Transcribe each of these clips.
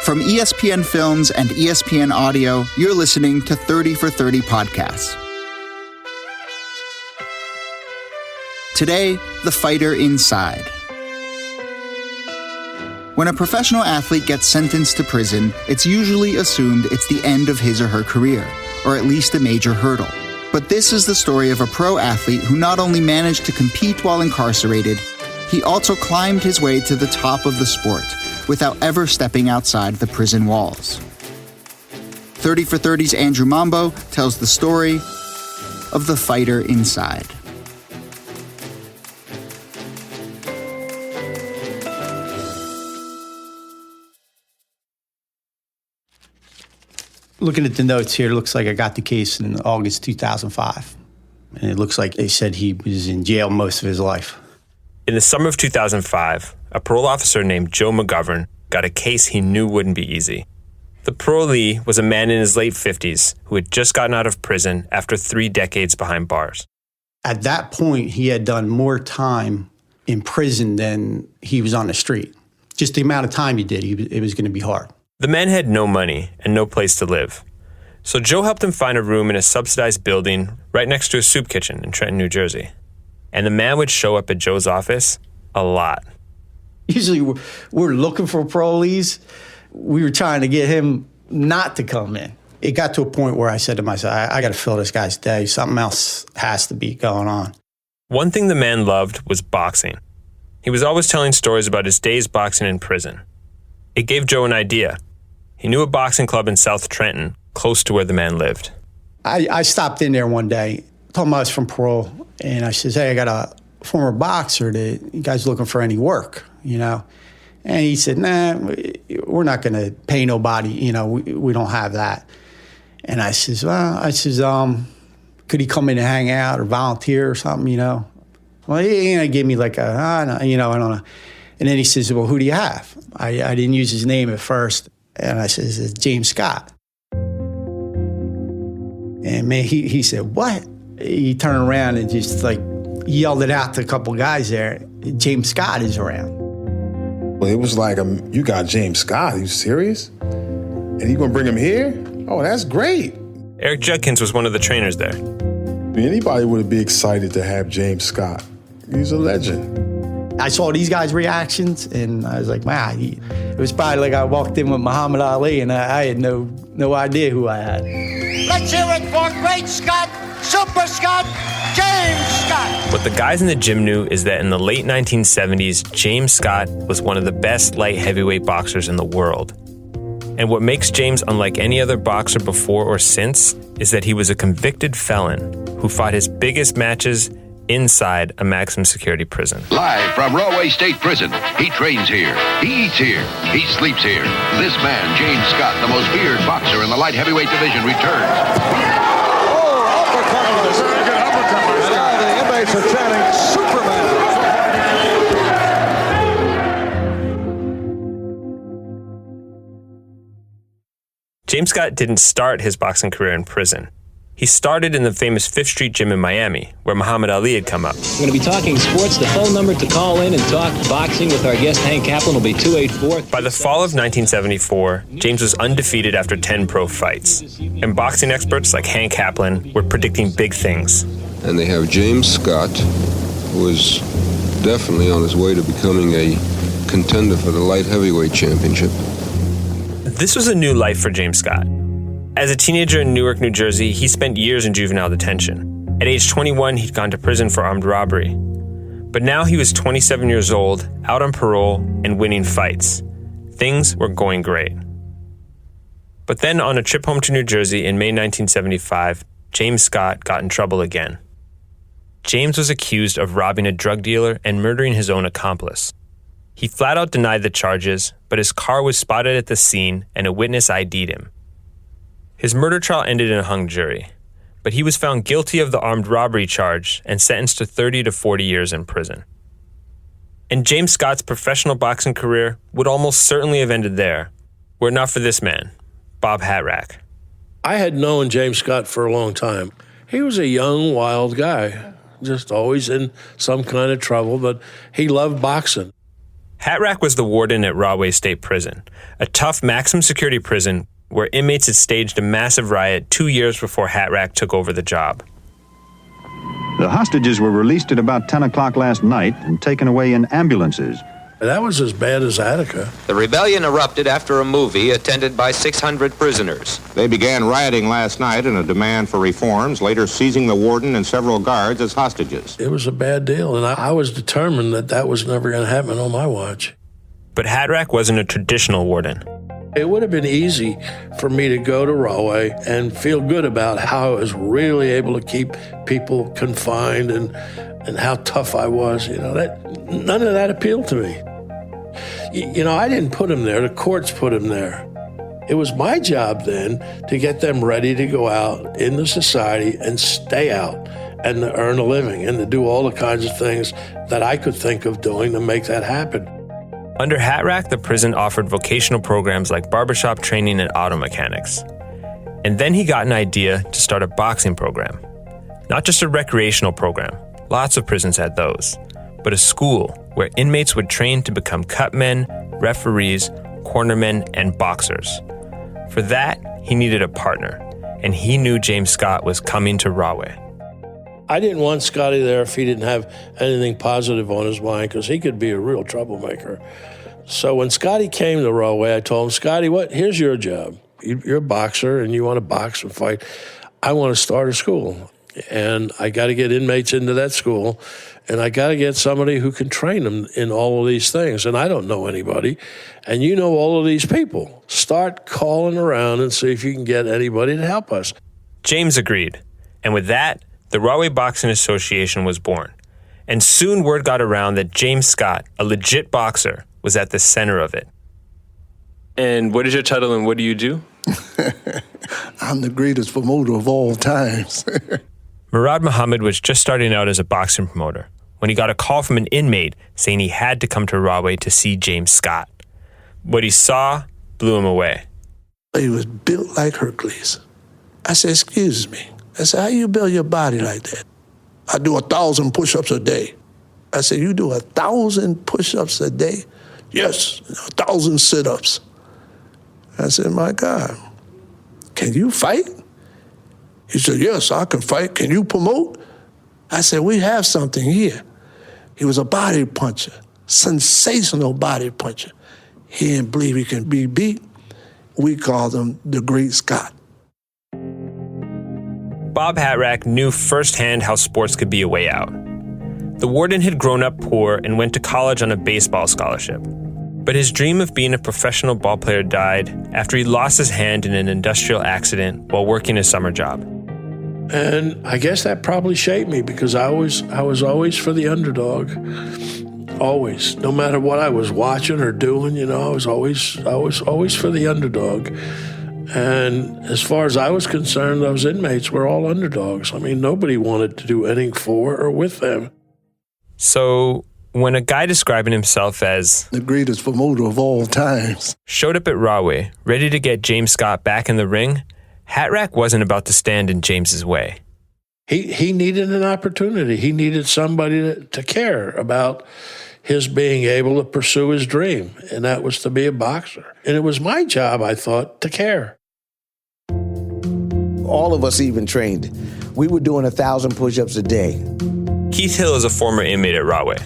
From ESPN Films and ESPN Audio, you're listening to 30 for 30 Podcasts. Today, the fighter inside. When a professional athlete gets sentenced to prison, it's usually assumed it's the end of his or her career, or at least a major hurdle. But this is the story of a pro athlete who not only managed to compete while incarcerated, he also climbed his way to the top of the sport without ever stepping outside the prison walls. 30 for 30's Andrew Mambo tells the story of the fighter inside. Looking at the notes here, it looks like I got the case in August 2005. And it looks like they said he was in jail most of his life. In the summer of 2005, a parole officer named Joe McGovern got a case he knew wouldn't be easy. The parolee was a man in his late 50s who had just gotten out of prison after 3 decades behind bars. At that point, he had done more time in prison than he was on the street. Just the amount of time he did, it was going to be hard. The man had no money and no place to live. So Joe helped him find a room in a subsidized building right next to a soup kitchen in Trenton, New Jersey. And the man would show up at Joe's office a lot. Usually we're looking for parolees. We were trying to get him not to come in. It got to a point where I said to myself, I got to fill this guy's day. Something else has to be going on. One thing the man loved was boxing. He was always telling stories about his days boxing in prison. It gave Joe an idea. He knew a boxing club in South Trenton, close to where the man lived. I stopped in there one day, told him I was from parole, and I says, hey, I got a former boxer that you guys looking for any work, you know? And he said, nah, we're not going to pay nobody, you know, we don't have that. And I says, could he come in and hang out or volunteer or something, you know? Well, he gave me like I don't know. And then he says, well, who do you have? I didn't use his name at first. And I says, it's James Scott. And man, he said, what? He turned around and just like yelled it out to a couple guys there. James Scott is around. Well, it was like, you got James Scott. Are you serious? And you gonna bring him here? Oh, that's great. Eric Judkins was one of the trainers there. Anybody would be excited to have James Scott. He's a legend. I saw these guys' reactions, and I was like, wow, it was probably like I walked in with Muhammad Ali, and I had no idea who I had. Let's hear it for Great Scott, Super Scott, James Scott. What the guys in the gym knew is that in the late 1970s, James Scott was one of the best light heavyweight boxers in the world. And what makes James unlike any other boxer before or since is that he was a convicted felon who fought his biggest matches inside a maximum security prison. Live from Rahway State Prison, he trains here, he eats here, he sleeps here. This man, James Scott, the most feared boxer in the light heavyweight division, returns. Oh, uppercut. Very good uppercut by Scott. And the inmates are chanting, Superman. James Scott didn't start his boxing career in prison. He started in the famous Fifth Street Gym in Miami, where Muhammad Ali had come up. We're going to be talking sports. The phone number to call in and talk boxing with our guest, Hank Kaplan, will be 284. By the fall of 1974, James was undefeated after 10 pro fights. And boxing experts like Hank Kaplan were predicting big things. And they have James Scott, who is definitely on his way to becoming a contender for the light heavyweight championship. This was a new life for James Scott. As a teenager in Newark, New Jersey, he spent years in juvenile detention. At age 21, he'd gone to prison for armed robbery. But now he was 27 years old, out on parole, and winning fights. Things were going great. But then on a trip home to New Jersey in May 1975, James Scott got in trouble again. James was accused of robbing a drug dealer and murdering his own accomplice. He flat out denied the charges, but his car was spotted at the scene and a witness ID'd him. His murder trial ended in a hung jury, but he was found guilty of the armed robbery charge and sentenced to 30 to 40 years in prison. And James Scott's professional boxing career would almost certainly have ended there, were it not for this man, Bob Hatrack. I had known James Scott for a long time. He was a young, wild guy, just always in some kind of trouble, but he loved boxing. Hat Rack was the warden at Rahway State Prison, a tough maximum security prison where inmates had staged a massive riot 2 years before Hat Rack took over the job. The hostages were released at about 10 o'clock last night and taken away in ambulances. That was as bad as Attica. The rebellion erupted after a movie attended by 600 prisoners. They began rioting last night in a demand for reforms, later seizing the warden and several guards as hostages. It was a bad deal, and I was determined that was never going to happen on my watch. But Hat Rack wasn't a traditional warden. It would have been easy for me to go to Rahway and feel good about how I was really able to keep people confined and how tough I was. None of that appealed to me. I didn't put him there. The courts put him there. It was my job then to get them ready to go out into society and stay out and to earn a living and to do all the kinds of things that I could think of doing to make that happen. Under Hat Rack, the prison offered vocational programs like barbershop training and auto mechanics. And then he got an idea to start a boxing program. Not just a recreational program. Lots of prisons had those. But a school where inmates would train to become cutmen, referees, cornermen, and boxers. For that, he needed a partner, and he knew James Scott was coming to Rahway. I didn't want Scotty there if he didn't have anything positive on his mind, because he could be a real troublemaker. So when Scotty came to Rahway, I told him, Scotty, here's your job. You're a boxer, and you want to box and fight. I want to start a school, and I got to get inmates into that school, and I got to get somebody who can train them in all of these things. And I don't know anybody, and you know all of these people. Start calling around and see if you can get anybody to help us. James agreed, and with that, the Rahway Boxing Association was born. And soon word got around that James Scott, a legit boxer, was at the center of it. And what is your title and what do you do? I'm the greatest promoter of all times. Murad Muhammad was just starting out as a boxing promoter when he got a call from an inmate saying he had to come to Rahway to see James Scott. What he saw blew him away. He was built like Hercules. I said, excuse me. I said, how you build your body like that? I do 1,000 push-ups a day. I said, you do 1,000 push-ups a day? Yes, 1,000 sit-ups. I said, my God, can you fight? He said, yes, I can fight. Can you promote? I said, we have something here. He was a body puncher, sensational body puncher. He didn't believe he can be beat. We called him the Great Scott. Bob Hat Rack knew firsthand how sports could be a way out. The warden had grown up poor and went to college on a baseball scholarship. But his dream of being a professional ballplayer died after he lost his hand in an industrial accident while working a summer job. And I guess that probably shaped me because I was always for the underdog. Always. No matter what I was watching or doing, I was always for the underdog. And as far as I was concerned, those inmates were all underdogs. I mean, nobody wanted to do anything for or with them. So when a guy describing himself as the greatest promoter of all times showed up at Rahway, ready to get James Scott back in the ring, Hat Rack wasn't about to stand in James's way. He needed an opportunity. He needed somebody to care about his being able to pursue his dream, and that was to be a boxer. And it was my job, I thought, to care. All of us even trained. We were doing 1,000 push-ups a day. Keith Hill is a former inmate at Rahway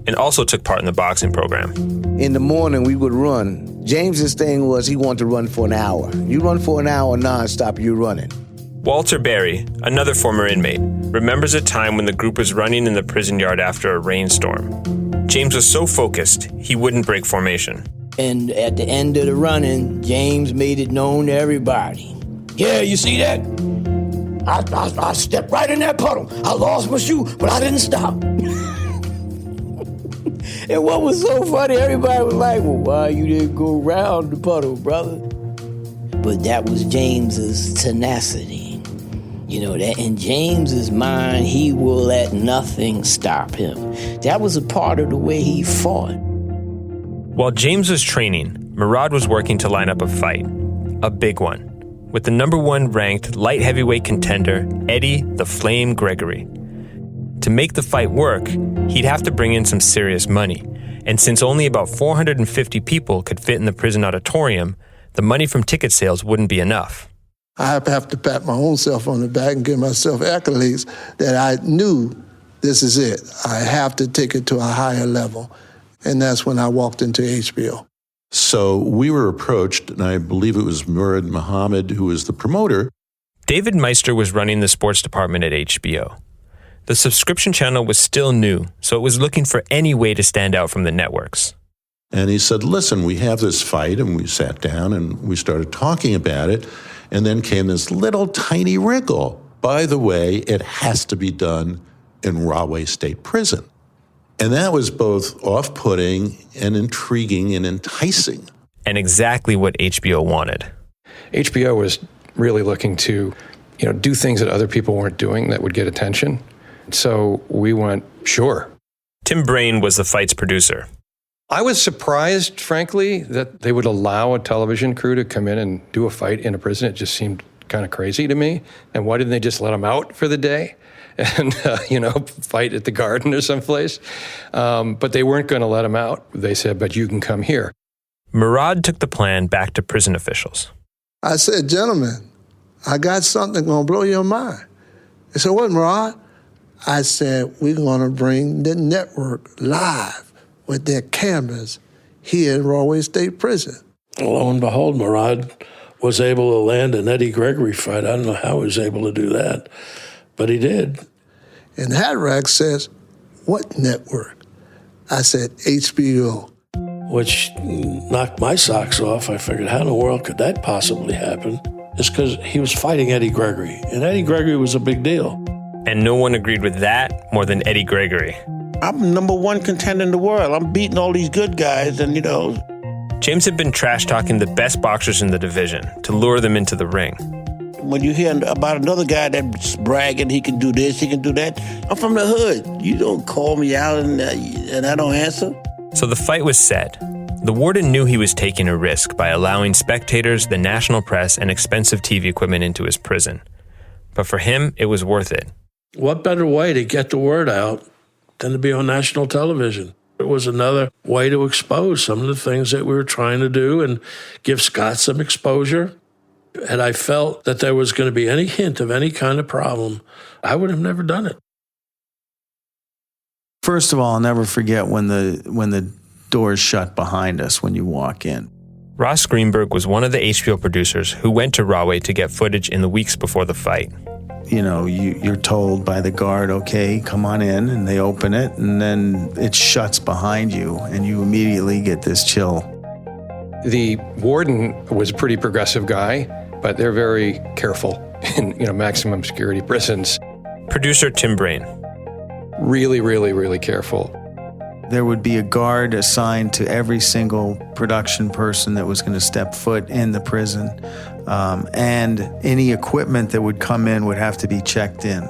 and also took part in the boxing program. In the morning, we would run. James's thing was he wanted to run for an hour. You run for an hour nonstop, you're running. Walter Berry, another former inmate, remembers a time when the group was running in the prison yard after a rainstorm. James was so focused, he wouldn't break formation. And at the end of the running, James made it known to everybody. Yeah, you see that? I stepped right in that puddle. I lost my shoe, but I didn't stop. And what was so funny, everybody was like, well, why you didn't go around the puddle, brother? But that was James's tenacity. That in James's mind, he will let nothing stop him. That was a part of the way he fought. While James was training, Murad was working to line up a fight. A big one. With the #1 ranked light heavyweight contender, Eddie the Flame Gregory. To make the fight work, he'd have to bring in some serious money, And since only about 450 people could fit in the prison auditorium, the money from ticket sales wouldn't be enough. I have to pat my own self on the back and give myself accolades that I knew this is it. I have to take it to a higher level. And that's when I walked into HBO. So we were approached, and I believe it was Murad Muhammad, who was the promoter. David Meister was running the sports department at HBO. The subscription channel was still new, so it was looking for any way to stand out from the networks. And he said, listen, we have this fight, and we sat down and we started talking about it, and then came this little tiny wrinkle. By the way, it has to be done in Rahway State Prison. And that was both off-putting and intriguing and enticing. And exactly what HBO wanted. HBO was really looking to, do things that other people weren't doing that would get attention. So we went, sure. Tim Brain was the fight's producer. I was surprised, frankly, that they would allow a television crew to come in and do a fight in a prison. It just seemed kind of crazy to me. And why didn't they just let them out for the day and, fight at the Garden or someplace? But they weren't going to let them out. They said, but you can come here. Murad took the plan back to prison officials. I said, gentlemen, I got something going to blow your mind. They said, what, Murad? I said, we're going to bring the network live with their cameras here in Rahway State Prison. Lo and behold, Murad was able to land an Eddie Gregory fight. I don't know how he was able to do that, but he did. And Hatrack says, what network? I said, HBO. Which knocked my socks off. I figured, how in the world could that possibly happen? It's because he was fighting Eddie Gregory, and Eddie Gregory was a big deal. And no one agreed with that more than Eddie Gregory. I'm #1 contender in the world. I'm beating all these good guys, and James had been trash-talking the best boxers in the division to lure them into the ring. When you hear about another guy that's bragging, he can do this, he can do that. I'm from the hood. You don't call me out and I don't answer. So the fight was set. The warden knew he was taking a risk by allowing spectators, the national press, and expensive TV equipment into his prison. But for him, it was worth it. What better way to get the word out than to be on national television? It was another way to expose some of the things that we were trying to do and give Scott some exposure. Had I felt that there was going to be any hint of any kind of problem, I would have never done it. First of all, I'll never forget when the doors shut behind us when you walk in. Ross Greenberg was one of the HBO producers who went to Rahway to get footage in the weeks before the fight. You're told by the guard, okay, come on in, and they open it, and then it shuts behind you, and you immediately get this chill. The warden was a pretty progressive guy, but they're very careful in maximum security prisons. Producer Tim Brain. Really, really, really careful. There would be a guard assigned to every single production person that was going to step foot in the prison, and any equipment that would come in would have to be checked in.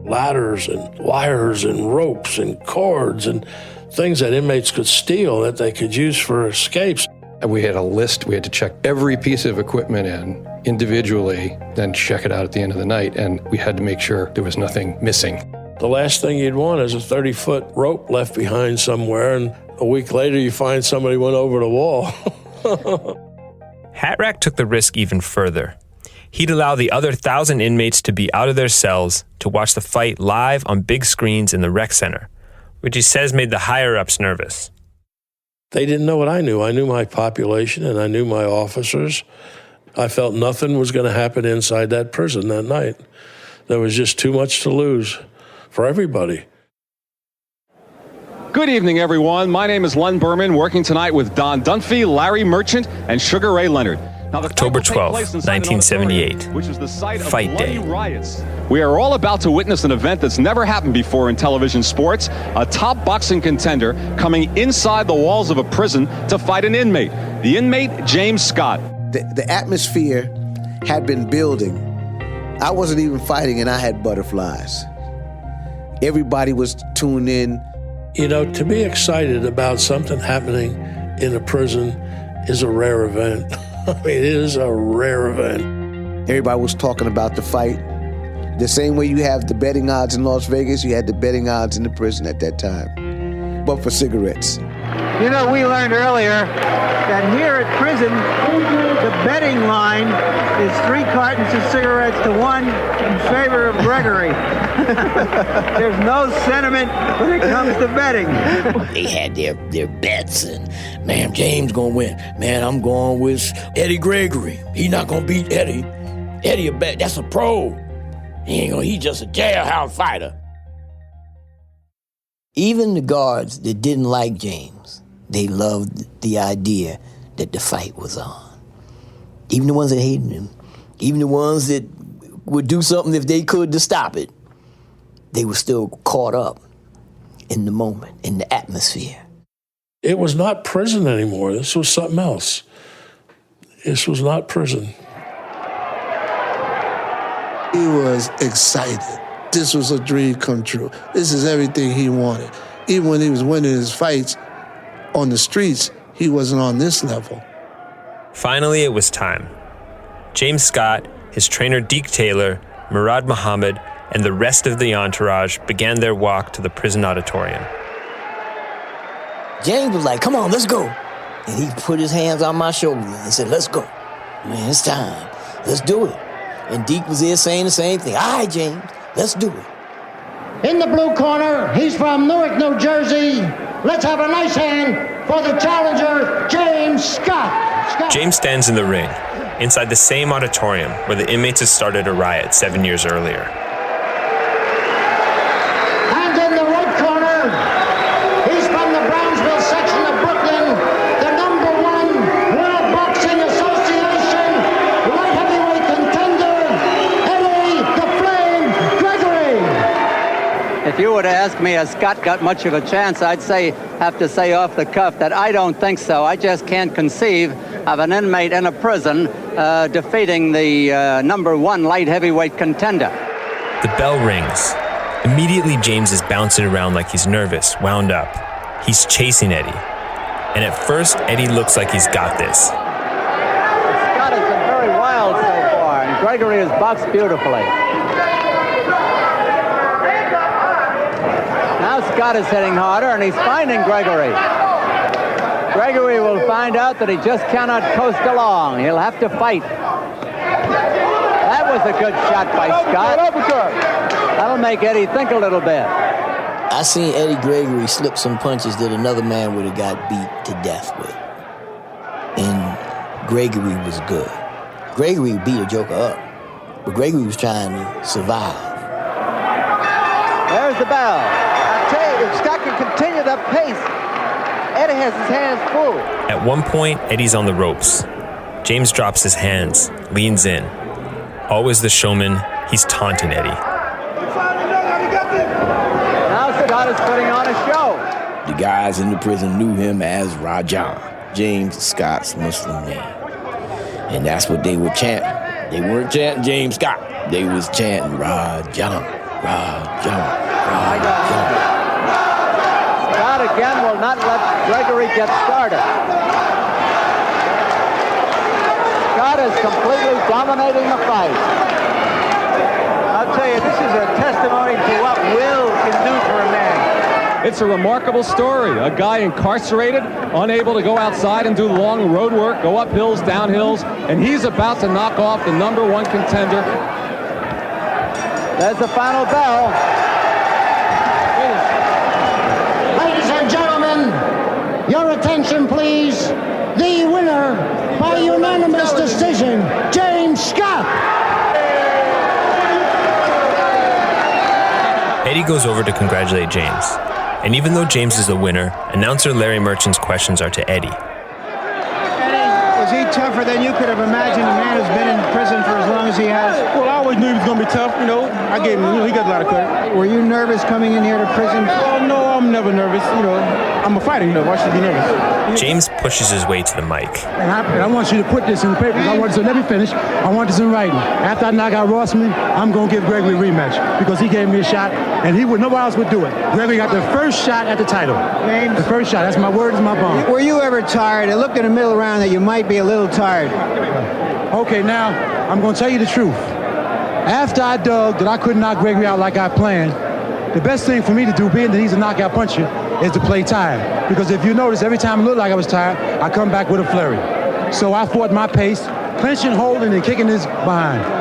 Ladders and wires and ropes and cords and things that inmates could steal that they could use for escapes. And we had a list. We had to check every piece of equipment in individually, then check it out at the end of the night, and we had to make sure there was nothing missing. The last thing you'd want is a 30-foot rope left behind somewhere, and a week later you find somebody went over the wall. Hatrack took the risk even further. He'd allow the other 1,000 inmates to be out of their cells to watch the fight live on big screens in the rec center, which he says made the higher-ups nervous. They didn't know what I knew. I knew my population and I knew my officers. I felt nothing was going to happen inside that prison that night. There was just too much to lose for everybody. Good evening, everyone. My name is Len Berman, working tonight with Don Dunphy, Larry Merchant, and Sugar Ray Leonard. Now, October 12, 1978, which is the site Fight of Day. Riots. We are all about to witness an event that's never happened before in television sports, a top boxing contender coming inside the walls of a prison to fight an inmate. The inmate, James Scott. The atmosphere had been building. I wasn't even fighting, and I had butterflies. Everybody was tuned in. To be excited about something happening in a prison is a rare event. I mean, it is a rare event. Everybody was talking about the fight. The same way you have the betting odds in Las Vegas, you had the betting odds in the prison at that time. But for cigarettes. You know, we learned earlier that here at prison, the betting line is 3 cartons of cigarettes to 1 in favor of Gregory. There's no sentiment when it comes to betting. They had their bets, and man, James gonna win. Man, I'm going with Eddie Gregory. He not gonna beat Eddie. Eddie a bet. That's a pro. He's just a jailhouse fighter. Even the guards that didn't like James, they loved the idea that the fight was on. Even the ones that hated him, even the ones that would do something if they could to stop it, they were still caught up in the moment, in the atmosphere. It was not prison anymore. This was something else. This was not prison. He was excited. This was a dream come true. This is everything he wanted. Even when he was winning his fights on the streets, he wasn't on this level. Finally, it was time. James Scott, his trainer Deke Taylor, Murad Muhammad, and the rest of the entourage began their walk to the prison auditorium. James was like, come on, let's go. And he put his hands on my shoulder and said, let's go. Man, it's time. Let's do it. And Deke was there saying the same thing. All right, James, let's do it. In the blue corner, he's from Newark, New Jersey. Let's have a nice hand for the challenger, James Scott. James stands in the ring, inside the same auditorium where the inmates had started a riot 7 years earlier. And in the right corner, he's from the Brownsville section of Brooklyn, the #1 World Boxing Association light heavyweight contender, Eddie the Flame Gregory. If you were to ask me, has Scott got much of a chance, I'd have to say off the cuff that I don't think so. I just can't conceive of an inmate in a prison defeating the #1 light heavyweight contender. The bell rings. Immediately, James is bouncing around like he's nervous, wound up. He's chasing Eddie. And at first, Eddie looks like he's got this. Scott has been very wild so far, and Gregory has boxed beautifully. Now Scott is hitting harder, and he's finding Gregory. Gregory will find out that he just cannot coast along. He'll have to fight. That was a good shot by Scott. That'll make Eddie think a little bit. I seen Eddie Gregory slip some punches that another man would have got beat to death with. And Gregory was good. Gregory beat a joker up, but Gregory was trying to survive. There's the bell. I tell you, if Scott can continue that pace, Eddie has his hands full. At one point, Eddie's on the ropes. James drops his hands, leans in. Always the showman, he's taunting Eddie. Now Scott is putting on a show. The guys in the prison knew him as Rajan, James Scott's Muslim name. And that's what they were chanting. They weren't chanting James Scott. They was chanting Rajan, Rajan, Rajan. Scott again will not let Gregory get started. Scott is completely dominating the fight. I'll tell you, this is a testimony to what will can do for a man. It's a remarkable story. A guy incarcerated, unable to go outside and do long road work, go up hills, down hills, and he's about to knock off the #1 contender. There's the final bell. Ladies and gentlemen, your attention, please. The winner by unanimous decision, James Scott. Eddie goes over to congratulate James. And even though James is the winner, announcer Larry Merchant's questions are to Eddie. Was he tougher than you could have imagined? A man who's been in prison for as long as he has. Well, I always knew he was going to be tough. You know, I gave him, he got a lot of credit. Were you nervous coming in here to prison? Oh, no, I'm never nervous. You know, I'm a fighter, why should I be nervous? James pushes his way to the mic. And I want you to put this in the papers. I want to say, let me finish. I want this in writing. After I knock out Rossman, I'm going to give Gregory a rematch because he gave me a shot, and nobody else would do it. Gregory got the first shot at the title. James, the first shot. That's my word, it's my bond. Were you ever tired? It looked in the middle round that you might be a little tired. Okay, now, I'm going to tell you the truth. After I dug that I couldn't knock Gregory out like I planned, the best thing for me to do, being that he's a knockout puncher, is to play tired. Because if you notice, every time I look like I was tired, I come back with a flurry. So I fought my pace, clinching, holding, and kicking his behind.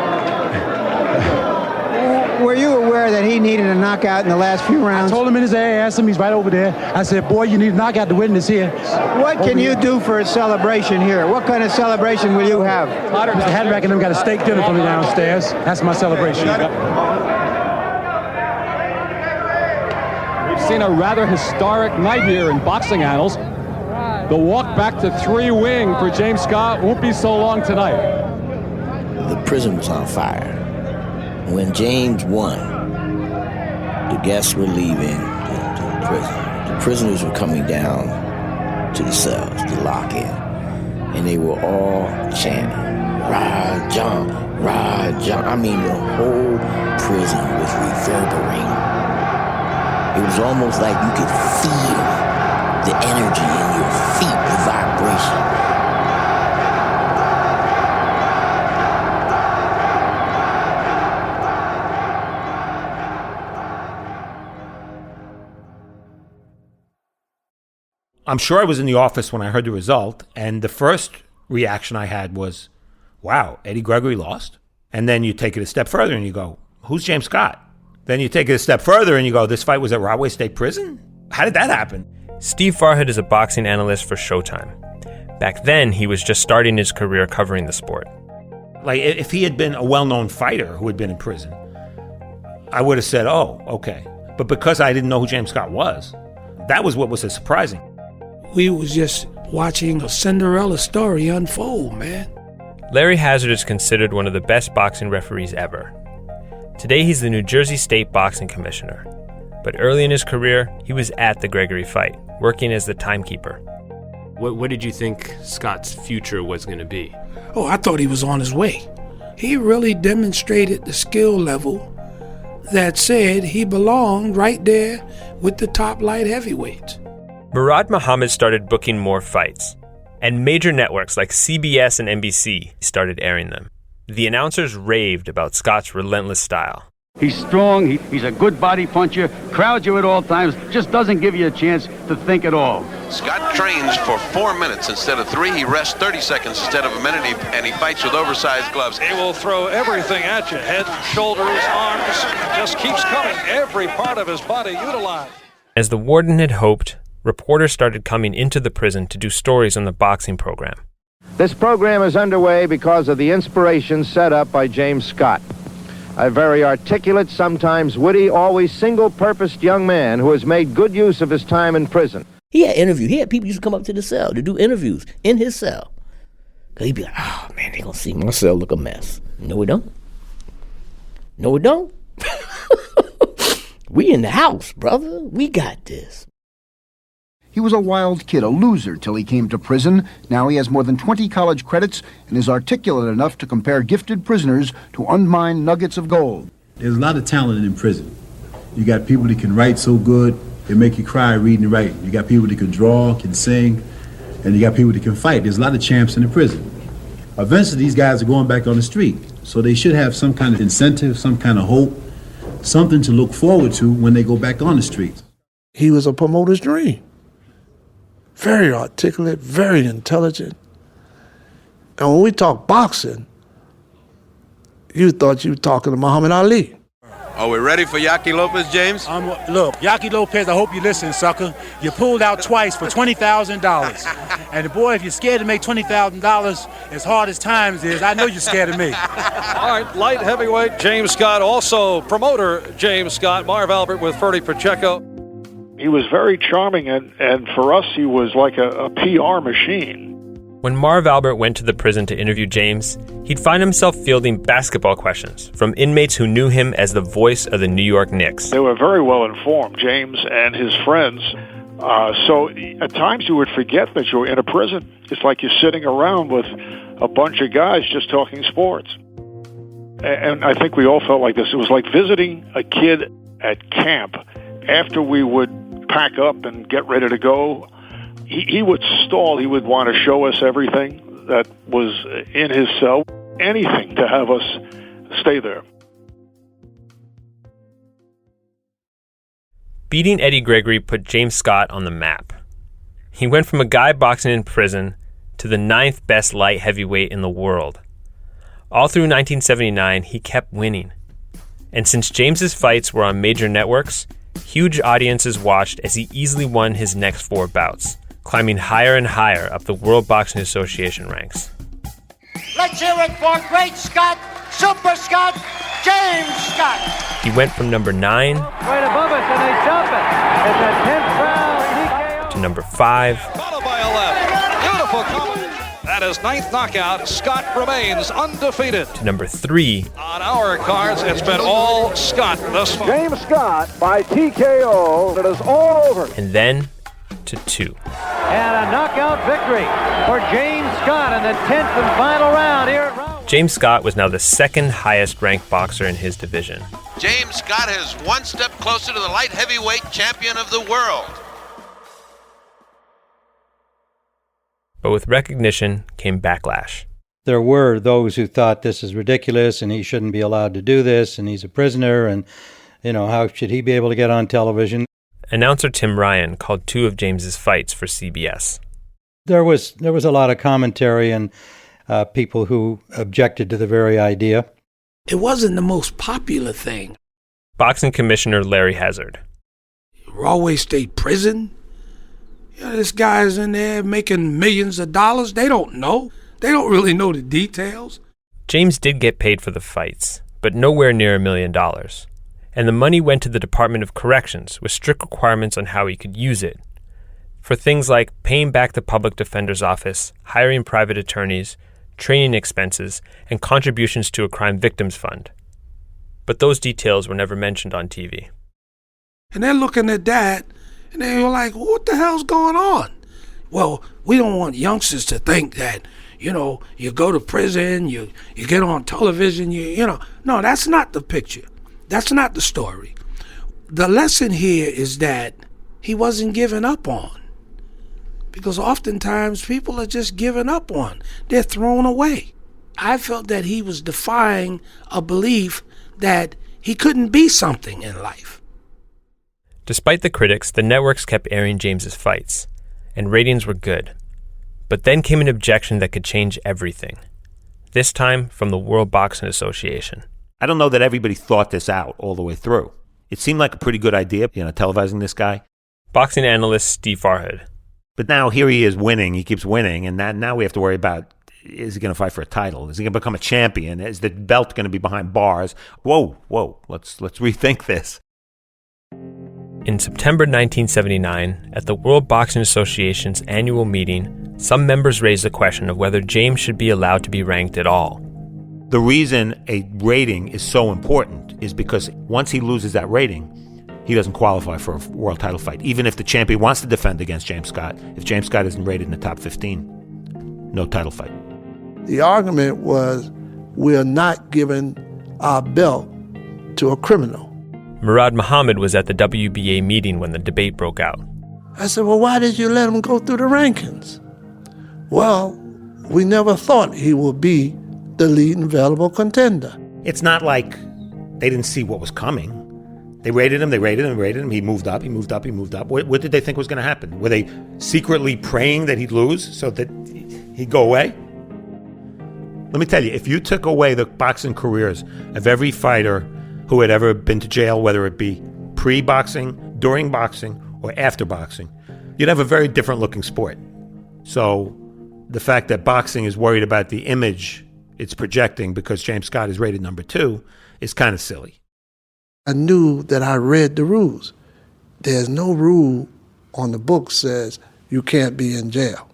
Were you aware that he needed a knockout in the last few rounds? I told him in his ear, I asked him, he's right over there. I said, boy, you need a knockout to win this here. What can you do for a celebration here? What kind of celebration will you have? Mr. Hadrack and them got a steak dinner for me downstairs. That's my celebration. We've seen a rather historic night here in boxing annals. The walk back to 3-wing for James Scott won't be so long tonight. The prison was on fire. When James won, the guests were leaving the prison. The prisoners were coming down to the cells to lock in. And they were all chanting, Rajan, Rajan. I mean, the whole prison was reverberating. It was almost like you could feel the energy in your feet, the vibration. I'm sure I was in the office when I heard the result, and the first reaction I had was, wow, Eddie Gregory lost? And then you take it a step further and you go, who's James Scott? Then you take it a step further and you go, this fight was at Rahway State Prison? How did that happen? Steve Farhood is a boxing analyst for Showtime. Back then, he was just starting his career covering the sport. Like, if he had been a well-known fighter who had been in prison, I would have said, oh, okay. But because I didn't know who James Scott was, that was what was so surprising. We was just watching a Cinderella story unfold, man. Larry Hazard is considered one of the best boxing referees ever. Today, he's the New Jersey State Boxing Commissioner. But early in his career, he was at the Gregory fight, working as the timekeeper. What did you think Scott's future was going to be? Oh, I thought he was on his way. He really demonstrated the skill level that said he belonged right there with the top light heavyweights. Murad Muhammad started booking more fights, and major networks like CBS and NBC started airing them. The announcers raved about Scott's relentless style. He's strong, he's a good body puncher, crowds you at all times, just doesn't give you a chance to think at all. Scott trains for 4 minutes instead of 3. He rests 30 seconds instead of a minute, and he fights with oversized gloves. He will throw everything at you, head, shoulders, arms, just keeps coming, every part of his body utilized. As the warden had hoped, reporters started coming into the prison to do stories on the boxing program. This program is underway because of the inspiration set up by James Scott, a very articulate, sometimes witty, always single-purposed young man who has made good use of his time in prison. He had interviews. He had people used to come up to the cell to do interviews in his cell. Because he'd be like, oh, man, they're going to see my cell look a mess. No, it don't. No, it don't. We in the house, brother. We got this. He was a wild kid, a loser, till he came to prison. Now he has more than 20 college credits and is articulate enough to compare gifted prisoners to unmined nuggets of gold. There's a lot of talent in prison. You got people that can write so good, they make you cry reading and writing. You got people that can draw, can sing, and you got people that can fight. There's a lot of champs in the prison. Eventually, these guys are going back on the street, so they should have some kind of incentive, some kind of hope, something to look forward to when they go back on the streets. He was a promoter's dream. Very articulate, very intelligent. And when we talk boxing, you thought you were talking to Muhammad Ali. Are we ready for Yaki Lopez, James? Look, Yaki Lopez, I hope you listen, sucker. You pulled out twice for $20,000. And boy, if you're scared to make $20,000 as hard as times is, I know you're scared of me. All right, light heavyweight James Scott, also promoter James Scott, Marv Albert with Ferdy Pacheco. He was very charming, and for us, he was like a PR machine. When Marv Albert went to the prison to interview James, he'd find himself fielding basketball questions from inmates who knew him as the voice of the New York Knicks. They were very well informed, James and his friends. So at times you would forget that you were in a prison. It's like you're sitting around with a bunch of guys just talking sports. And I think we all felt like this. It was like visiting a kid at camp. After we would pack up and get ready to go, he would stall. He would want to show us everything that was in his cell, anything to have us stay there. Beating Eddie Gregory put James Scott on the map. He went from a guy boxing in prison to the 9th best light heavyweight in the world. All through 1979, he kept winning. And since James's fights were on major networks, huge audiences watched as he easily won his next 4 bouts, climbing higher and higher up the World Boxing Association ranks. Let's hear it for Great Scott, Super Scott, James Scott. He went from number 9 Right above us, and they jump it. It's a 10th round TKO. to number 5 Followed by a left. Beautiful combination. That is 9th knockout. Scott remains undefeated. to number 3 On our cards, it's been all Scott thus far. James Scott by TKO. It is all over. and then to 2. And a knockout victory for James Scott in the 10th and final round here at round. James Scott was now the 2nd highest ranked boxer in his division. James Scott has one step closer to the light heavyweight champion of the world. But with recognition came backlash. There were those who thought this is ridiculous and he shouldn't be allowed to do this and he's a prisoner and, how should he be able to get on television? Announcer Tim Ryan called 2 of James's fights for CBS. There was a lot of commentary and people who objected to the very idea. It wasn't the most popular thing. Boxing Commissioner Larry Hazard. Rahway State Prison. This guy's in there making millions of dollars. They don't know. They don't really know the details. James did get paid for the fights, but nowhere near $1 million. And the money went to the Department of Corrections with strict requirements on how he could use it. For things like paying back the public defender's office, hiring private attorneys, training expenses, and contributions to a crime victims fund. But those details were never mentioned on TV. And they're looking at that, and they were like, what the hell's going on? Well, we don't want youngsters to think that, you go to prison, you get on television, No, that's not the picture. That's not the story. The lesson here is that he wasn't given up on. Because oftentimes people are just given up on. They're thrown away. I felt that he was defying a belief that he couldn't be something in life. Despite the critics, the networks kept airing James's fights, and ratings were good. But then came an objection that could change everything. This time from the World Boxing Association. I don't know that everybody thought this out all the way through. It seemed like a pretty good idea, televising this guy. Boxing analyst Steve Farhood. But now here he is winning. He keeps winning, and now we have to worry about, is he going to fight for a title? Is he going to become a champion? Is the belt going to be behind bars? Whoa, let's rethink this. In September 1979, at the World Boxing Association's annual meeting, some members raised the question of whether James should be allowed to be ranked at all. The reason a rating is so important is because once he loses that rating, he doesn't qualify for a world title fight. Even if the champion wants to defend against James Scott, if James Scott isn't rated in the top 15, no title fight. The argument was, we're not giving our belt to a criminal. Murad Muhammad was at the WBA meeting when the debate broke out. I said, well, why did you let him go through the rankings? Well, we never thought he would be the leading available contender. It's not like they didn't see what was coming. They rated him. He moved up. What did they think was going to happen? Were they secretly praying that he'd lose so that he'd go away? Let me tell you, if you took away the boxing careers of every fighter who had ever been to jail, whether it be pre-boxing, during boxing, or after boxing, you'd have a very different looking sport. So the fact that boxing is worried about the image it's projecting because James Scott is rated number 2 is kind of silly. I knew that I read the rules. There's no rule on the book says you can't be in jail.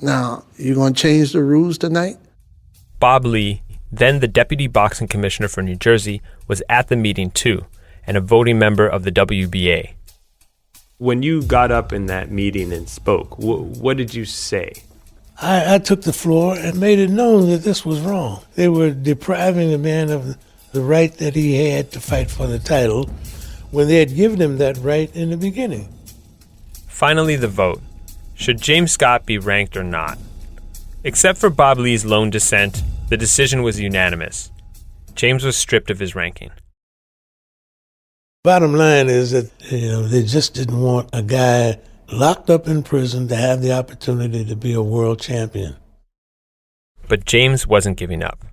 Now, you going to change the rules tonight? Bob Lee, then the deputy boxing commissioner for New Jersey, was at the meeting too, and a voting member of the WBA. When you got up in that meeting and spoke, what did you say? I took the floor and made it known that this was wrong. They were depriving the man of the right that he had to fight for the title when they had given him that right in the beginning. Finally, the vote. Should James Scott be ranked or not? Except for Bob Lee's lone dissent, the decision was unanimous. James was stripped of his ranking. Bottom line is that, they just didn't want a guy locked up in prison to have the opportunity to be a world champion. But James wasn't giving up.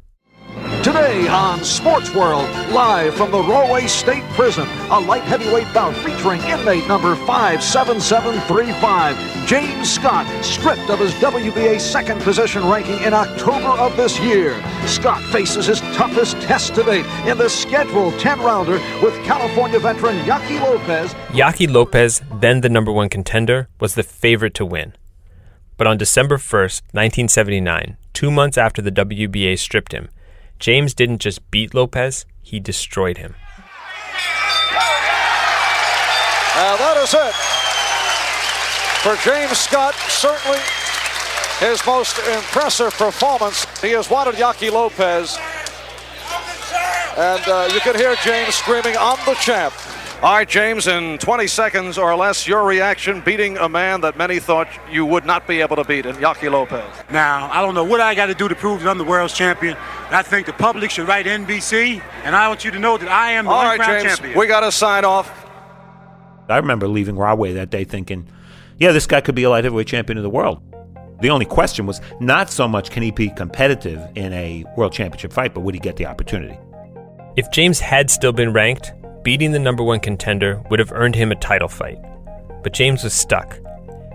Today on Sports World, live from the Rahway State Prison, a light heavyweight bout featuring inmate number 57735, James Scott, stripped of his WBA second position ranking in October of this year. Scott faces his toughest test to date in the scheduled 10-rounder with California veteran Yaqui Lopez. Yaqui Lopez, then the number one contender, was the favorite to win. But on December 1st, 1979, 2 months after the WBA stripped him, James didn't just beat Lopez, he destroyed him. That is it. For James Scott, certainly his most impressive performance. He has wanted Yaqui Lopez. And you can hear James screaming, "I'm the champ." All right, James, in 20 seconds or less, your reaction beating a man that many thought you would not be able to beat in Yaqui Lopez. Now, I don't know what I got to do to prove that I'm the world's champion. I think the public should write NBC, and I want you to know that I am the one-crown champion. We got to sign off. I remember leaving Rahway that day thinking, yeah, this guy could be a light heavyweight champion of the world. The only question was not so much can he be competitive in a world championship fight, but would he get the opportunity? If James had still been ranked, beating the number one contender would have earned him a title fight. But James was stuck.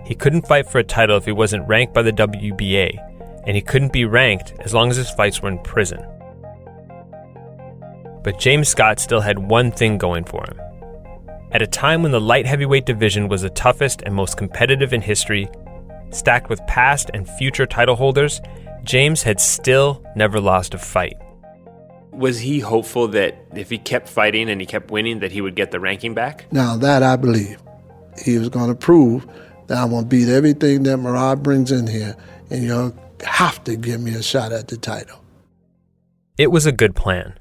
He couldn't fight for a title if he wasn't ranked by the WBA, and he couldn't be ranked as long as his fights were in prison. But James Scott still had one thing going for him. At a time when the light heavyweight division was the toughest and most competitive in history, stacked with past and future title holders, James had still never lost a fight. Was he hopeful that if he kept fighting and he kept winning that he would get the ranking back? Now that I believe. He was going to prove that I'm going to beat everything that Murad brings in here, and you'll have to give me a shot at the title. It was a good plan.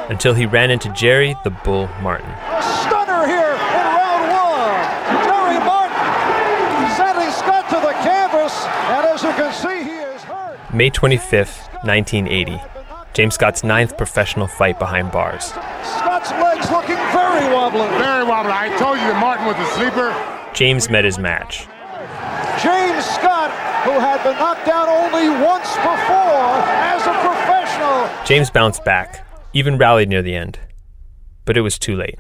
Until he ran into Jerry the Bull Martin. A stunner here in round one. Jerry Martin sending Scott to the canvas, and as you can see, he is hurt. May 25th, 1980. James Scott's 9th professional fight behind bars. Scott's legs looking very wobbly. Very wobbly. I told you that Martin was a sleeper. James met his match. James Scott, who had been knocked down only once before as a professional. James bounced back, even rallied near the end. But it was too late.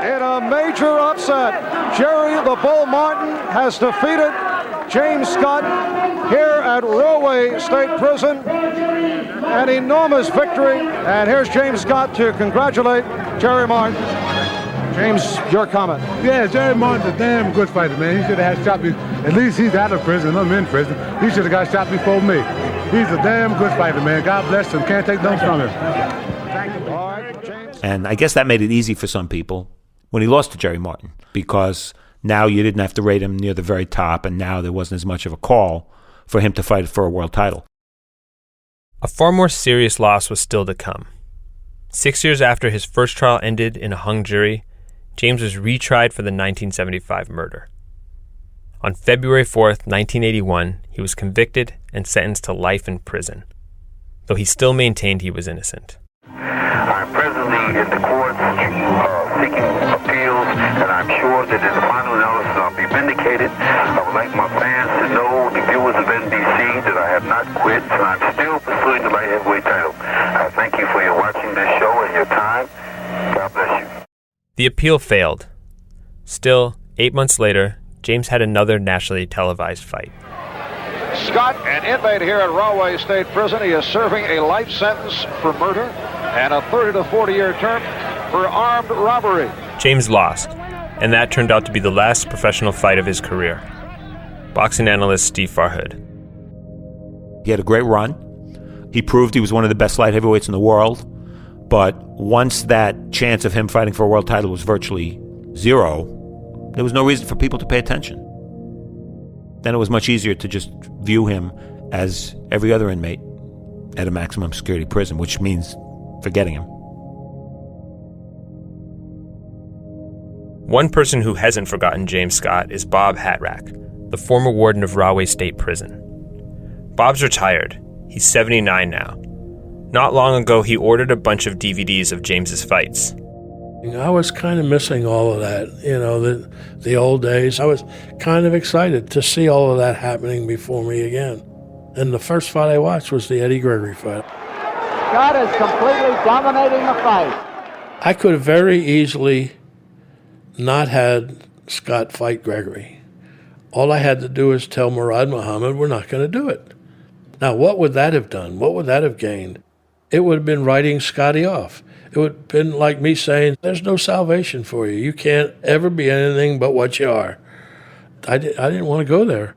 In a major upset, Jerry the Bull Martin has defeated James Scott here at Rahway State Prison. An enormous victory. And here's James Scott to congratulate Jerry Martin. James, your comment. Yeah, Jerry Martin's a damn good fighter, man. He should have had shot me. At least he's out of prison. I'm in prison. He should have got shot before me. He's a damn good fighter, man. God bless him. Can't take nothing from him. All right, James. And I guess that made it easy for some people when he lost to Jerry Martin, because now you didn't have to rate him near the very top, and now there wasn't as much of a call for him to fight for a world title. A far more serious loss was still to come. 6 years after his first trial ended in a hung jury, James was retried for the 1975 murder. On February 4th, 1981, he was convicted and sentenced to life in prison, though he still maintained he was innocent. I'm presently in the courts seeking appeals, and I'm sure that in the final analysis I'll be vindicated. I would like my fans to know, the viewers of NBC, that I have not quit, and I'm still pursuing the light heavyweight title. I thank you for your watching this show and your time. God bless you. The appeal failed. Still, 8 months later, James had another nationally televised fight. Scott, an inmate here at Rahway State Prison. He is serving a life sentence for murder and a 30 to 40-year term for armed robbery. James lost, and that turned out to be the last professional fight of his career. Boxing analyst Steve Farhood. He had a great run. He proved he was one of the best light heavyweights in the world. But once that chance of him fighting for a world title was virtually zero, there was no reason for people to pay attention. Then it was much easier to just view him as every other inmate at a maximum security prison, which means forgetting him. One person who hasn't forgotten James Scott is Bob Hatrack, the former warden of Rahway State Prison. Bob's retired. He's 79 now. Not long ago, he ordered a bunch of DVDs of James's fights. I was kind of missing all of that, the old days. I was kind of excited to see all of that happening before me again. And the first fight I watched was the Eddie Gregory fight. Scott is completely dominating the fight. I could have very easily not had Scott fight Gregory. All I had to do is tell Murad Muhammad we're not going to do it. Now, what would that have done? What would that have gained? It would have been writing Scotty off. It would have been like me saying, there's no salvation for you. You can't ever be anything but what you are. I didn't want to go there.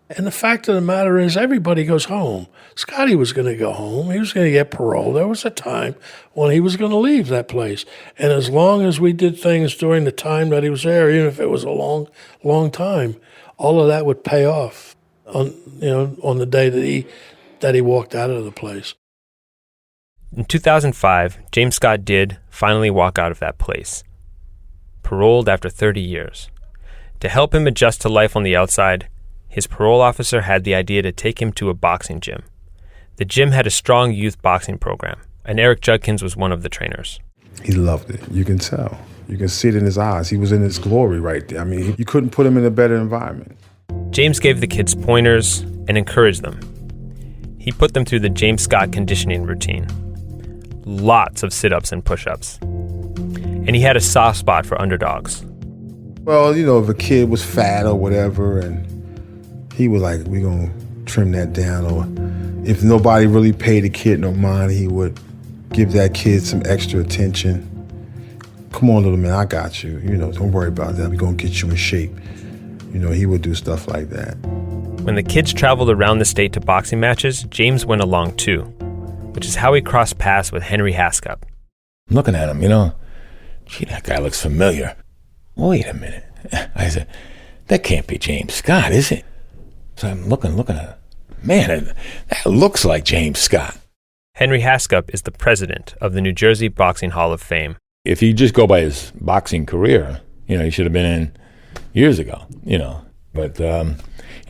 And the fact of the matter is, everybody goes home. Scotty was going to go home. He was going to get parole. There was a time when he was going to leave that place. And as long as we did things during the time that he was there, even if it was a long, long time, all of that would pay off on the day that he walked out of the place. In 2005, James Scott did finally walk out of that place, paroled after 30 years. To help him adjust to life on the outside, his parole officer had the idea to take him to a boxing gym. The gym had a strong youth boxing program, and Eric Judkins was one of the trainers. He loved it. You can tell. You can see it in his eyes. He was in his glory right there. I mean, you couldn't put him in a better environment. James gave the kids pointers and encouraged them. He put them through the James Scott conditioning routine. Lots of sit-ups and push-ups. And he had a soft spot for underdogs. Well, if a kid was fat or whatever, and he was like, we're going to trim that down. Or if nobody really paid the kid no mind, he would give that kid some extra attention. Come on, little man, I got you. Don't worry about that. We're going to get you in shape. He would do stuff like that. When the kids traveled around the state to boxing matches, James went along too, which is how he crossed paths with Henry Hascup. Looking at him, gee, that guy looks familiar. Wait a minute. I said, that can't be James Scott, is it? So I'm looking at him. Man, that looks like James Scott. Henry Hascup is the president of the New Jersey Boxing Hall of Fame. If you just go by his boxing career, he should have been in years ago, But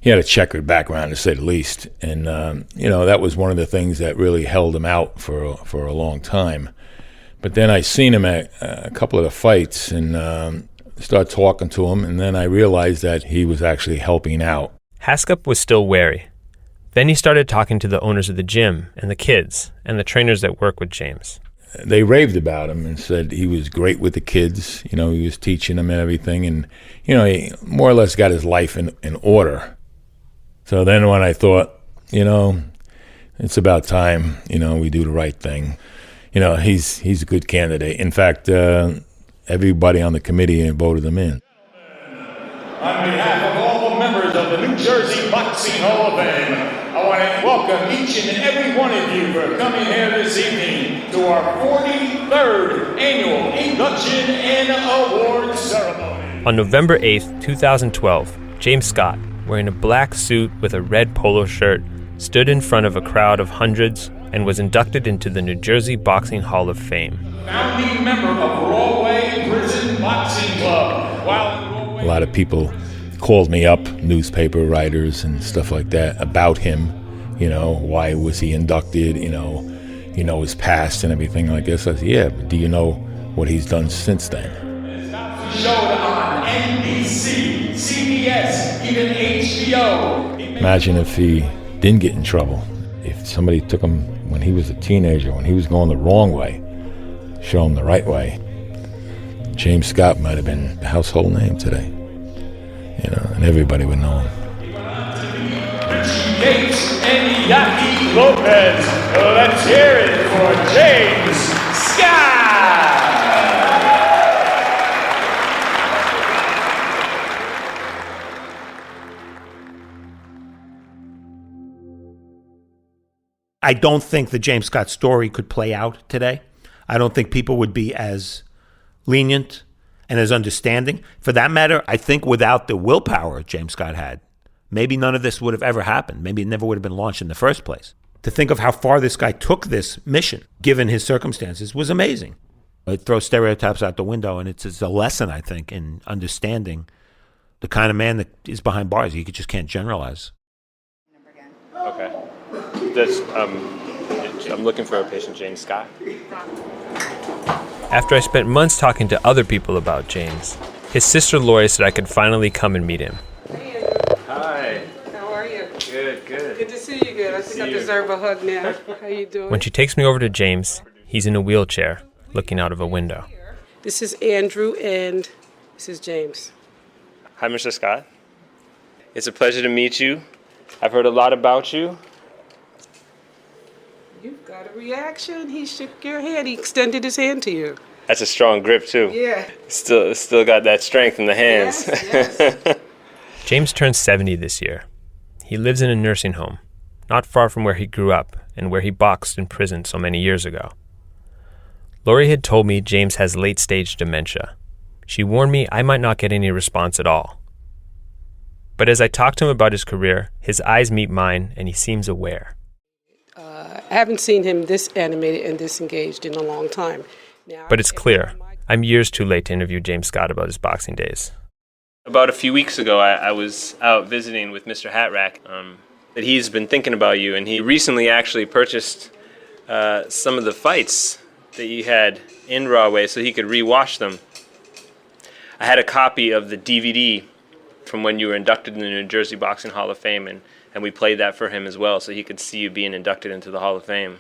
he had a checkered background, to say the least. And, that was one of the things that really held him out for a long time. But then I seen him at a couple of the fights and started talking to him, and then I realized that he was actually helping out. Hascup was still wary. Then he started talking to the owners of the gym and the kids and the trainers that work with James. They raved about him and said he was great with the kids. He was teaching them and everything. And, he more or less got his life in order. So then when I thought, it's about time, we do the right thing. He's a good candidate. In fact, everybody on the committee voted him in. On behalf of all the members of the New Jersey Boxing Hall of Fame, I want to welcome each and every one of you for coming here this evening to our 43rd annual induction and award ceremony. On November 8th, 2012, James Scott, wearing a black suit with a red polo shirt, stood in front of a crowd of hundreds and was inducted into the New Jersey Boxing Hall of Fame. Founding member of Rawway Prison Boxing Club. A lot of people called me up, newspaper writers and stuff like that, about him. Why was he inducted? His past and everything like this. I said, yeah, but do you know what he's done since then? Showed on NBC, CBS, even HBO. Imagine if he didn't get in trouble. If somebody took him when he was a teenager, when he was going the wrong way, show him the right way. James Scott might have been a household name today, and everybody would know him. Gates and Yaki Lopez. Let's hear it for James Scott. I don't think the James Scott story could play out today. I don't think people would be as lenient and as understanding. For that matter, I think without the willpower James Scott had, maybe none of this would have ever happened. Maybe it never would have been launched in the first place. To think of how far this guy took this mission, given his circumstances, was amazing. It throws stereotypes out the window, and it's a lesson, I think, in understanding the kind of man that is behind bars. You just can't generalize. Okay. Does I'm looking for a patient, James Scott. After I spent months talking to other people about James, his sister Lori said I could finally come and meet him. Hi. How are you? Good. Good to see you again. I think I deserve a hug now. How you doing? When she takes me over to James, he's in a wheelchair, looking out of a window. This is Andrew, and this is James. Hi, Mr. Scott. It's a pleasure to meet you. I've heard a lot about you. You've got a reaction. He shook your hand. He extended his hand to you. That's a strong grip, too. Yeah. Still got that strength in the hands. Yes. James turned 70 this year. He lives in a nursing home, not far from where he grew up and where he boxed in prison so many years ago. Lori had told me James has late-stage dementia. She warned me I might not get any response at all. But as I talked to him about his career, his eyes meet mine and he seems aware. I haven't seen him this animated and this engaged in a long time. But it's clear, I'm years too late to interview James Scott about his boxing days. About a few weeks ago, I was out visiting with Mr. Hatrack. That he's been thinking about you, and he recently actually purchased some of the fights that you had in Rahway so he could rewatch them. I had a copy of the DVD from when you were inducted in the New Jersey Boxing Hall of Fame, and we played that for him as well so he could see you being inducted into the Hall of Fame.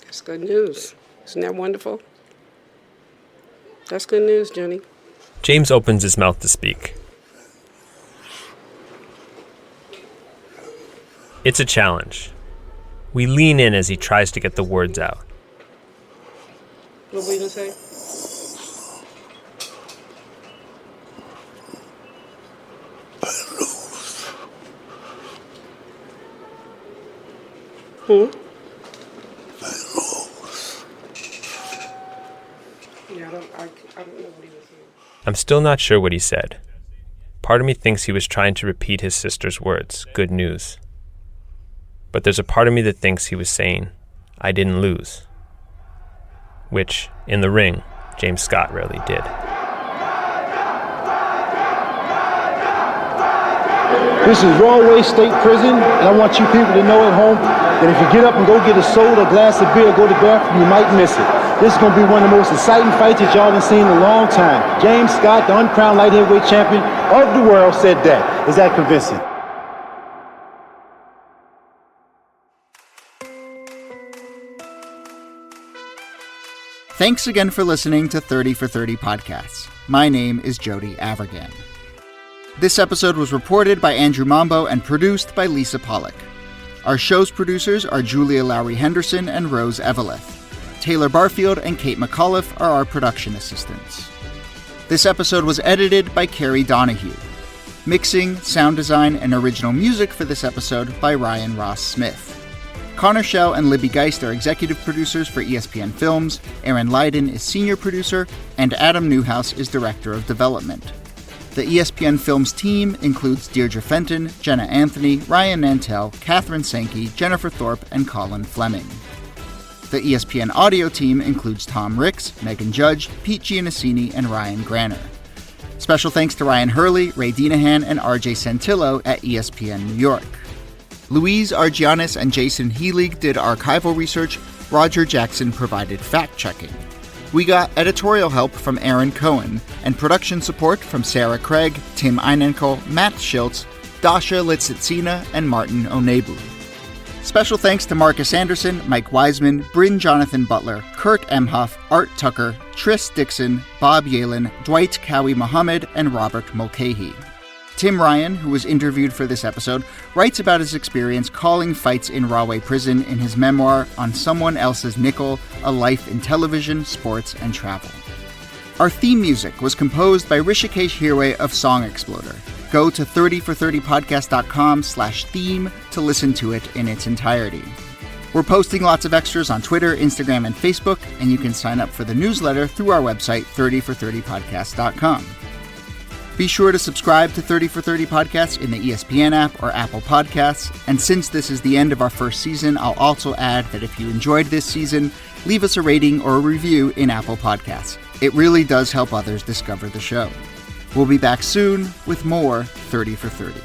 That's good news. Isn't that wonderful? That's good news, Johnny. James opens his mouth to speak. It's a challenge. We lean in as he tries to get the words out. What were you going to say? Yeah, I don't know what he was saying. I'm still not sure what he said. Part of me thinks he was trying to repeat his sister's words, good news. But there's a part of me that thinks he was saying, I didn't lose. Which, in the ring, James Scott rarely did. This is Rahway State Prison, and I want you people to know at home that if you get up and go get a soda, a glass of beer, go to the bathroom, you might miss it. This is going to be one of the most exciting fights that y'all have seen in a long time. James Scott, the uncrowned light heavyweight champion of the world, said that. Is that convincing? Thanks again for listening to 30 for 30 Podcasts. My name is Jody Avirgan. This episode was reported by Andrew Mambo and produced by Lisa Pollack. Our show's producers are Julia Lowry-Henderson and Rose Eveleth. Taylor Barfield and Kate McAuliffe are our production assistants. This episode was edited by Carrie Donahue. Mixing, sound design, and original music for this episode by Ryan Ross Smith. Connor Schell and Libby Geist are executive producers for ESPN Films, Aaron Leiden is senior producer, and Adam Newhouse is director of development. The ESPN Films team includes Deirdre Fenton, Jenna Anthony, Ryan Nantel, Catherine Sankey, Jennifer Thorpe, and Colin Fleming. The ESPN audio team includes Tom Ricks, Megan Judge, Pete Giannassini, and Ryan Granner. Special thanks to Ryan Hurley, Ray Dinahan, and RJ Santillo at ESPN New York. Louise Argianis and Jason Healig did archival research. Roger Jackson provided fact-checking. We got editorial help from Aaron Cohen and production support from Sarah Craig, Tim Einenkel, Matt Schiltz, Dasha Litzitsina, and Martin Onebu. Special thanks to Marcus Anderson, Mike Wiseman, Bryn Jonathan Butler, Kurt Emhoff, Art Tucker, Tris Dixon, Bob Yalen, Dwight Cowie Muhammad, and Robert Mulcahy. Tim Ryan, who was interviewed for this episode, writes about his experience calling fights in Rahway Prison in his memoir, On Someone Else's Nickel, A Life in Television, Sports, and Travel. Our theme music was composed by Rishikesh Hirway of Song Exploder. Go to 30for30podcast.com/theme to listen to it in its entirety. We're posting lots of extras on Twitter, Instagram, and Facebook, and you can sign up for the newsletter through our website, 30for30podcast.com. Be sure to subscribe to 30 for 30 Podcasts in the ESPN app or Apple Podcasts. And since this is the end of our first season, I'll also add that if you enjoyed this season, leave us a rating or a review in Apple Podcasts. It really does help others discover the show. We'll be back soon with more 30 for 30.